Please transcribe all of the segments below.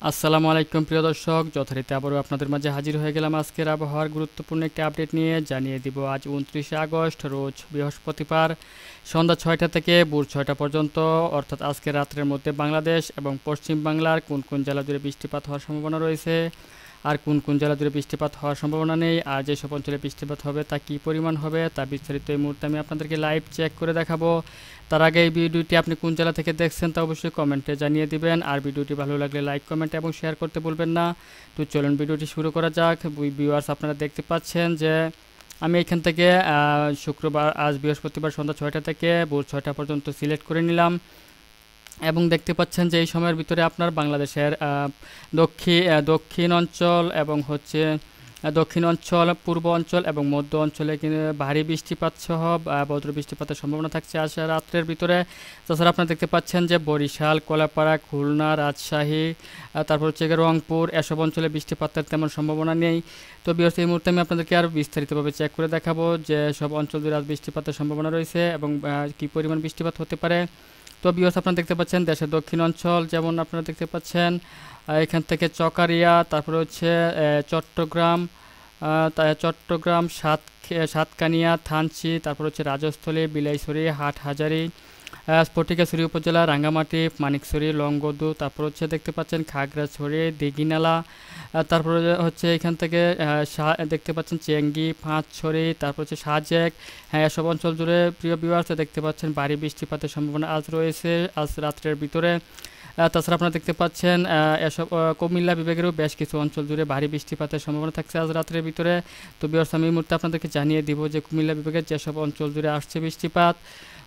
আসসালামু আলাইকুম প্রিয় দর্শক, যথারীতি আবারও আপনাদের মাঝে হাজির হয়ে গেলাম আজকের আবহাওয়ার গুরুত্বপূর্ণ একটি আপডেট নিয়ে। জানিয়ে দিব আজ 29শে আগস্ট, রোজ বৃহস্পতিবার, সন্ধ্যা 6টা থেকে ভোর 6টা পর্যন্ত, অর্থাৎ আজকে রাত্রের মধ্যে বাংলাদেশ এবং পশ্চিম বাংলার কোন কোন জেলা জুড়ে বৃষ্টিপাত হওয়ার সম্ভাবনা রয়েছে, আর কোন কোন জেলা জুড়ে বৃষ্টিপাত হওয়ার সম্ভাবনা নেই, আর যেসব অঞ্চলে বৃষ্টিপাত হবে তা কী পরিমাণ হবে তা বিস্তারিত এই মুহূর্তে আমি আপনাদেরকে লাইভ চেক করে দেখাবো। তার আগে এই ভিডিওটি আপনি কোন জেলা থেকে দেখছেন তা অবশ্যই কমেন্টে জানিয়ে দিবেন, আর ভিডিওটি ভালো লাগলে লাইক, কমেন্ট এবং শেয়ার করতে ভুলবেন না। তো চলুন ভিডিওটি শুরু করা যাক। ভিউয়ার্স, আপনারা দেখতে পাচ্ছেন যে আমি এখান থেকে শুক্রবার, আজ বৃহস্পতিবার সন্ধ্যা 6টা থেকে ভোর 6টা পর্যন্ত সিলেক্ট করে নিলাম, এবং দেখতে পাচ্ছেন যে এই সময়ের ভিতরে আপনার বাংলাদেশের দক্ষিণ অঞ্চল এবং হচ্ছে দক্ষিণ অঞ্চল, পূর্ব অঞ্চল এবং মধ্য অঞ্চলে কিন্তু ভারী বৃষ্টিপাত সহ বজ্র বৃষ্টিপাতের সম্ভাবনা থাকছে আজ রাত্রের ভিতরে। তাছাড়া আপনারা দেখতে পাচ্ছেন যে বরিশাল, কলাপাড়া, খুলনা, রাজশাহী, তারপর হচ্ছে রংপুর, এসব অঞ্চলে বৃষ্টিপাতের তেমন সম্ভাবনা নেই। তো বিশেষ এই মুহূর্তে আমি আপনাদেরকে আরও বিস্তারিতভাবে চেক করে দেখাবো যে সব অঞ্চল জুড়ে আজ বৃষ্টিপাতের সম্ভাবনা রয়েছে এবং কী পরিমাণ বৃষ্টিপাত হতে পারে। তো বিয়স, আপনারা দেখতে পাচ্ছেন দেশের দক্ষিণ অঞ্চল, যেমন আপনারা দেখতে পাচ্ছেন এখান থেকে চকারিয়া, তারপরে হচ্ছে চট্টগ্রাম, চট্টগ্রাম, সাতকানিয়া, থানচি, তারপর হচ্ছে রাজস্থলী, বিলাইছড়ি, হাটহাজারী, ফটিকছড়ি উপজেলা, রাঙ্গামাটি, মানিকছড়ি, লংগদু, তারপর হচ্ছে দেখতে পাচ্ছেন খাগড়াছড়ি, দিঘিনালা, তারপরে হচ্ছে এখান থেকে দেখতে পাচ্ছেন চেঙ্গি, পাঁচছড়ি, তারপর হচ্ছে সাজেক। হ্যাঁ, এসব অঞ্চল জুড়ে প্রিয় ভিউয়ার্স দেখতে পাচ্ছেন ভারী বৃষ্টিপাতের সম্ভাবনা আজ রয়েছে, আজ রাত্রের ভিতরে। তাছাড়া আপনারা দেখতে পাচ্ছেন এসব কুমিল্লা বিভাগেরও বেশ কিছু অঞ্চল জুড়ে ভারী বৃষ্টিপাতের সম্ভাবনা থাকছে আজ রাত্রের ভিতরে। তো ভিউয়ার্স, আমি এই মুহূর্তে আপনাদেরকে জানিয়ে দিব যে কুমিল্লা বিভাগের যেসব অঞ্চল জুড়ে আসছে বৃষ্টিপাত।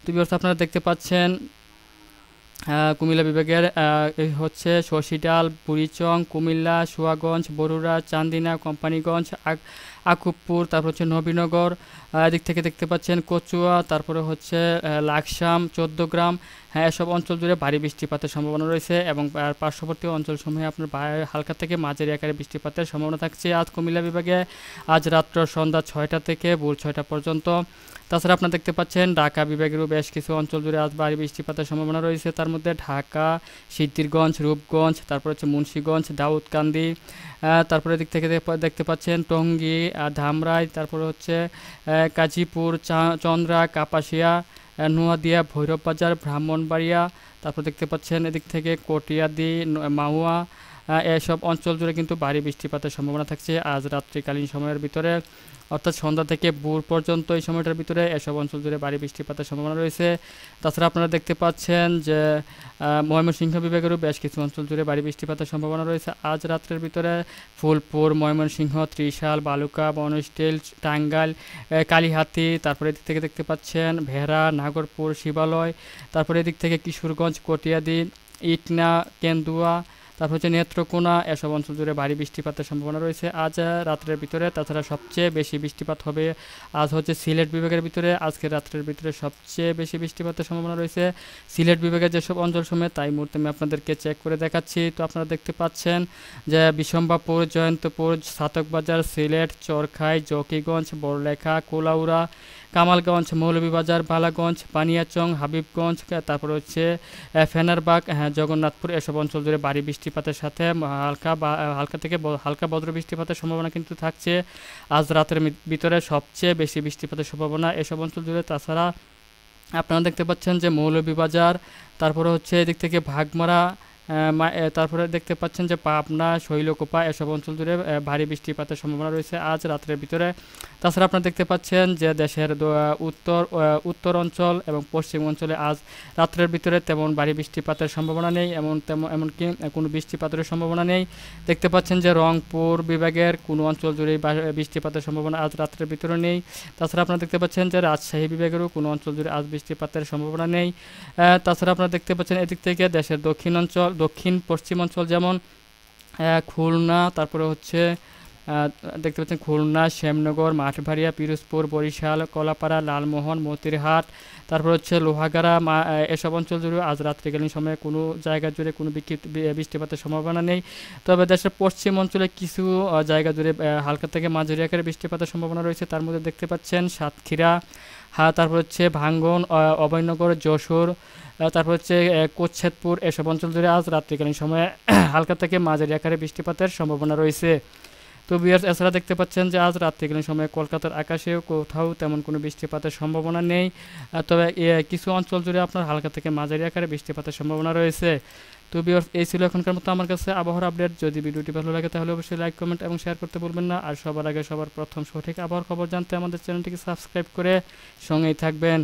তো ভিউয়ার্স, আপনারা দেখতে পাচ্ছেন কুমিল্লা বিভাগের হচ্ছে শশীডাল, বুড়িচং, কুমিল্লা, সুয়াগঞ্জ, বরুড়া, চান্দিনা, কোম্পানিগঞ্জ, আকুবপুর, তারপর হচ্ছে নবীনগর, এদিক থেকে দেখতে পাচ্ছেন কচুয়া, তারপরে হচ্ছে লাকসাম, 14 গ্রাম। হ্যাঁ, এসব অঞ্চল জুড়ে ভারী বৃষ্টিপাতের সম্ভাবনা রয়েছে এবং পার্শ্ববর্তী অঞ্চলসমূহে আপনার হালকা থেকে মাঝারি আকারে বৃষ্টিপাতের সম্ভাবনা থাকছে আজ কুমিল্লা বিভাগে, আজ রাত্র সন্ধ্যা 6টা থেকে ভোর 6টা পর্যন্ত। তাছাড়া আপনারা দেখতে পাচ্ছেন ঢাকা বিভাগেরও বেশ কিছু অঞ্চল জুড়ে আজ ভারী বৃষ্টিপাতের সম্ভাবনা রয়েছে, তার মধ্যে ঢাকা, সিদ্ধিরগঞ্জ, রূপগঞ্জ, তারপর হচ্ছে মুন্সিগঞ্জ, দাউদকান্দি, তারপরে দিক থেকে দেখতে পাচ্ছেন টঙ্গী, ধামরাই, তারপরে হচ্ছে গাজীপুর, চন্দ্রা, কাপাসিয়া, নোয়াদিয়া, ভৈরব বাজার, ব্রাহ্মণবাড়িয়া, তারপর দেখতে পাচ্ছেন এদিক থেকে কটিয়াদি, মাহুয়া, এসব অঞ্চল জুড়ে কিন্তু ভারী বৃষ্টিপাতের সম্ভাবনা থাকছে আজ রাত্রিকালীন সময়ের ভিতরে, অর্থাৎ সন্ধ্যা থেকে ভোর পর্যন্ত এই সময়টার ভিতরে এসব অঞ্চল জুড়ে ভারী বৃষ্টিপাতের সম্ভাবনা রয়েছে। তাছাড়া আপনারা দেখতে পাচ্ছেন যে ময়মনসিংহ বিভাগেরও বেশ কিছু অঞ্চল জুড়ে ভারী বৃষ্টিপাতের সম্ভাবনা রয়েছে আজ রাত্রের ভিতরে। ফুলপুর, ময়মনসিংহ, ত্রিশাল, বালুকা, বনস্টিল, টাঙ্গাইল, কালিহাতী, তারপরে এদিক থেকে দেখতে পাচ্ছেন ভেড়া, নাগরপুর, শিবালয়, তারপরে এদিক থেকে কিশোরগঞ্জ, কটিয়াদি, ইটনা, কেন্দুয়া, তারপর হচ্ছে নেত্রকোনা, এসব অঞ্চল জুড়ে ভারী বৃষ্টিপাতের সম্ভাবনা রয়েছে আজ রাত্রের ভিতরে। তাছাড়া সবচেয়ে বেশি বৃষ্টিপাত হবে আজ হচ্ছে সিলেট বিভাগের ভিতরে, আজকে রাত্রের ভিতরে সবচেয়ে বেশি বৃষ্টিপাতের সম্ভাবনা রয়েছে সিলেট বিভাগের যেসব অঞ্চল সময়, তাই মুহূর্তে আমি আপনাদেরকে চেক করে দেখাচ্ছি। তো আপনারা দেখতে পাচ্ছেন যে বিশম্বাপুর, জয়ন্তপুর, সাতকবাজার, সিলেট, চরখাই, জকিগঞ্জ, বড়লেখা, কোলাউড়া, কামালগঞ্জ, মৌলভীবাজার, বালাগঞ্জ, বানিয়াচং, হাবিবগঞ্জ, তারপর হচ্ছে ফেনারবাগ, হ্যাঁ, জগন্নাথপুর, এসব অঞ্চল জুড়ে ভারী বৃষ্টিপাতের সাথে হালকা থেকে হালকা বজ্র বৃষ্টিপাতের সম্ভাবনা কিন্তু থাকছে আজ রাতের ভিতরে, সবচেয়ে বেশি বৃষ্টিপাতের সম্ভাবনা এসব অঞ্চল জুড়ে। তাছাড়া আপনারা দেখতে পাচ্ছেন যে মৌলভীবাজার, তারপরে হচ্ছে এদিক থেকে ভাগমারা, তারপরে দেখতে পাচ্ছেন যে পাবনা, শৈলকুপা, এসব অঞ্চল জুড়ে ভারী বৃষ্টিপাতের সম্ভাবনা রয়েছে আজ রাত্রের ভিতরে। তাছাড়া আপনারা দেখতে পাচ্ছেন যে দেশের উত্তর অঞ্চল এবং পশ্চিম অঞ্চলে আজ রাত্রের ভিতরে তেমন ভারী বৃষ্টিপাতের সম্ভাবনা নেই, এমনকি কোনো বৃষ্টিপাতের সম্ভাবনা নেই। দেখতে পাচ্ছেন যে রংপুর বিভাগের কোনো অঞ্চল জুড়েই বৃষ্টিপাতের সম্ভাবনা আজ রাত্রের ভিতরে নেই। তাছাড়া আপনারা দেখতে পাচ্ছেন যে রাজশাহী বিভাগেরও কোনো অঞ্চল জুড়ে আজ বৃষ্টিপাতের সম্ভাবনা নেই। তাছাড়া আপনারা দেখতে পাচ্ছেন এদিক থেকে দেশের দক্ষিণ পশ্চিম অঞ্চল, যেমন খুলনা, তারপরে হচ্ছে দেখতে পাচ্ছেন খুলনা, শ্যামনগর, মাঠবাড়িয়া, পিরোজপুর, বরিশাল, কলাপাড়া, লালমোহন, মতিরহাট, তারপর হচ্ছে লোহাগাড়া, এসব অঞ্চল জুড়ে আজ রাত্রিকালীন সময়ে কোনো জায়গা জুড়ে কোনো বৃষ্টিপাতের সম্ভাবনা নেই। তবে দেশের পশ্চিম অঞ্চলে কিছু জায়গা জুড়ে হালকা থেকে মাঝারি আকারে বৃষ্টিপাতের সম্ভাবনা রয়েছে, তার মধ্যে দেখতে পাচ্ছেন সাতক্ষীরা, হ্যাঁ, তারপর হচ্ছে ভাঙ্গন, অভয়নগর, যশোর, তারপর হচ্ছে কোচ্ছেদপুর এসব অঞ্চল জুড়ে আজ রাত্রিকালীন সময়ে হালকা থেকে মাঝারি আকারে বৃষ্টিপাতের সম্ভাবনা রয়েছে। তো ভিউয়ার্স, এছাড়া দেখতে পাচ্ছেন যে আজ রাত্রিকালীন সময়ে কলকাতার আকাশেও কোথাও তেমন কোনো বৃষ্টিপাতের সম্ভাবনা নেই। তবে কিছু অঞ্চল জুড়ে আপনার হালকা থেকে মাঝারি আকারে বৃষ্টিপাতের সম্ভাবনা রয়েছে। তো ভিউয়ার্স, এই ছিল এখনকার মতো আমার কাছে আবহাওয়ার আপডেট। যদি ভিডিওটি ভালো লাগে তাহলে অবশ্যই লাইক, কমেন্ট এবং শেয়ার করতে ভুলবেন না। আর সবার আগে সবার প্রথম সঠিক আবহাওয়ার খবর জানতে আমাদের চ্যানেলটিকে সাবস্ক্রাইব করে সঙ্গেই থাকবেন।